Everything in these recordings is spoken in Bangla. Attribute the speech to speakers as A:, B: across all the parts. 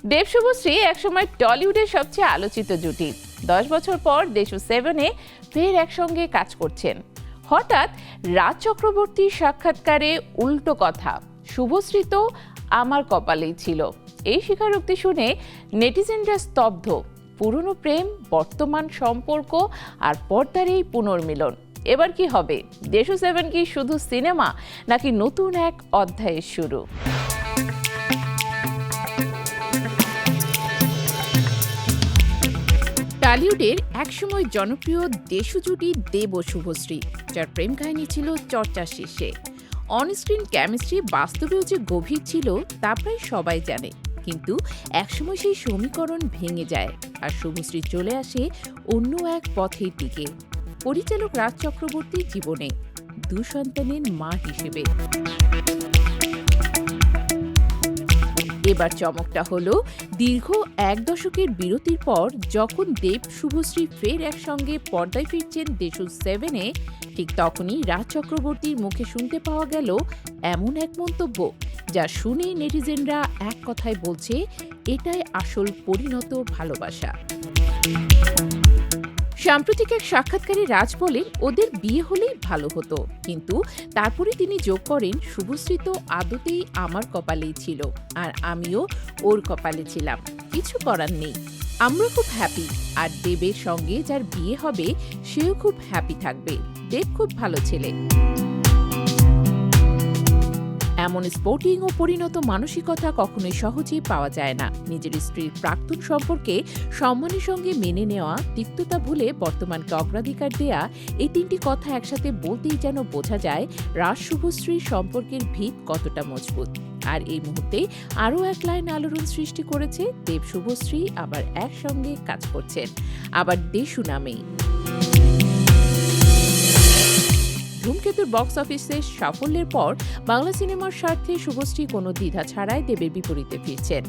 A: দেব শুভশ্রী একসময় টলিউডের সবচেয়ে আলোচিত জুটি। 10 বছর পর দেশু 7-এ ফের একসঙ্গে কাজ করছেন। হঠাৎ রাজ চক্রবর্তীর সাক্ষাৎকারে উল্টো কথা, শুভশ্রী তো আমার কপালেই ছিল। এই স্বীকারোক্তি শুনে নেটিজেনরা স্তব্ধ। পুরনো প্রেম, বর্তমান সম্পর্ক আর পর্দার এই পুনর্মিলন। এবার কি হবে? দেশু 7 কি শুধু সিনেমা নাকি নতুন এক অধ্যায়ের শুরু? টলিউডের একসময় জনপ্রিয় দেশু জুটি দেব ও শুভশ্রী, যার প্রেম কাহিনী ছিল চর্চার শীর্ষে। অনস্ক্রিন কেমিস্ট্রি বাস্তবেও যে গভীর ছিল তা প্রায় সবাই জানে, কিন্তু একসময় সেই সমীকরণ ভেঙে যায় আর শুভশ্রী চলে আসে অন্য এক পথের দিকে, পরিচালক রাজ চক্রবর্তীর জীবনে, 2 সন্তানের মা হিসেবে। এবার চমকটা হলো, দীর্ঘ 1 দশকের বিরতির পর যখন দেব শুভশ্রী ফের একসঙ্গে পর্দায় ফিরছেন দেশু 7-এ, ঠিক তখনই রাজ চক্রবর্তীর মুখে শুনতে পাওয়া গেল এমন এক মন্তব্য যা শুনে নেটিজেনরা এক কথায় বলছে, এটাই আসল পরিণত ভালোবাসা। সাম্প্রতিক এক সাক্ষাৎকারে রাজ বলেন, ওদের বিয়ে হলেই ভালো হতো, কিন্তু তারপরে তিনি যোগ করেন, শুভশ্রী তো আদতেই আমার কপালেই ছিল আর আমিও ওর কপালে ছিলাম, কিছু করার নেই। আমরা খুব হ্যাপি, আর দেবের সঙ্গে যার বিয়ে হবে সেও খুব হ্যাপি থাকবে। দেব খুব ভালো ছেলে। এমন স্পোর্টিং ও পরিণত মানসিকতা কখনোই সহজেই পাওয়া যায় না। নিজের স্ত্রীর প্রাক্তন সম্পর্কে সম্মানের সঙ্গে মেনে নেওয়া, তিক্ততা ভুলে বর্তমানকে অগ্রাধিকার দেয়া, এই 3টি কথা একসাথে বলতেই যেন বোঝা যায় রাজ শুভশ্রীর সম্পর্কের ভিত কতটা মজবুত। আর এই মুহূর্তে আরও এক লাইন আলোড়ন সৃষ্টি করেছে, দেব শুভশ্রী আবার একসঙ্গে কাজ করছেন, আবার দেশু নামেই। ধূমকেতুর বক্স অফিসের সাফল্যের পর বাংলা সিনেমার স্বার্থে শুভশ্রী কোনো দ্বিধা ছাড়াই দেবের বিপরীতে ফিরছেন।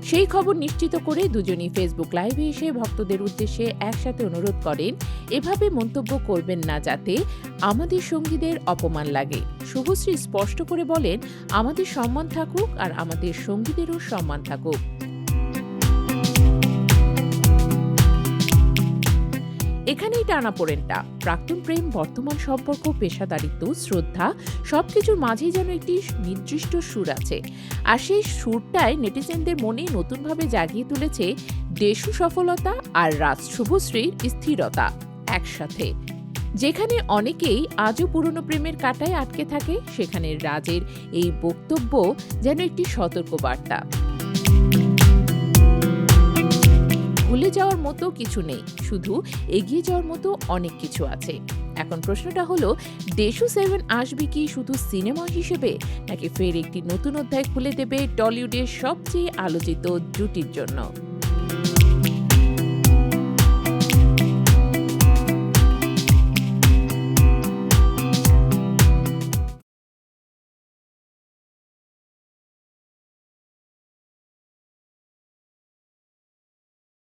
A: সেই খবর নিশ্চিত করে দুজনই ফেসবুক লাইভে এসে ভক্তদের উদ্দেশ্যে একসাথে অনুরোধ করেন, এভাবে মন্তব্য করবেন না যাতে আমাদের সঙ্গীদের অপমান লাগে। শুভশ্রী স্পষ্ট করে বলেন, আমাদের সম্মান থাকুক আর আমাদের সঙ্গীদেরও সম্মান থাকুক। এখানেই টানাপোড়েনটা। প্রাক্তন প্রেম, বর্তমান সম্পর্ক, পেশাদারিত্ব, শ্রদ্ধা, সবকিছুর মাঝেই যেন একটি নির্দিষ্ট সুর আছে। আর সেই সুরটাই নেটিজেনদের মনে নতুনভাবে জাগিয়ে তুলেছে দেশু সফলতা আর রাজ শুভশ্রীর স্থিরতা একসাথে। যেখানে অনেকেই আজও পুরনো প্রেমের কাঁটায় আটকে থাকে, সেখানে রাজের এই বক্তব্য যেন একটি সতর্কবার্তা। ভুলে যাওয়ার মতো কিছু নেই, শুধু এগিয়ে যাওয়ার মতো অনেক কিছু আছে। এখন প্রশ্নটা হলো, দেশু 7 আসবে কি শুধু সিনেমা হিসেবে, নাকি ফের একটি নতুন অধ্যায় খুলে দেবে টলিউডের সবচেয়ে আলোচিত জুটির জন্য?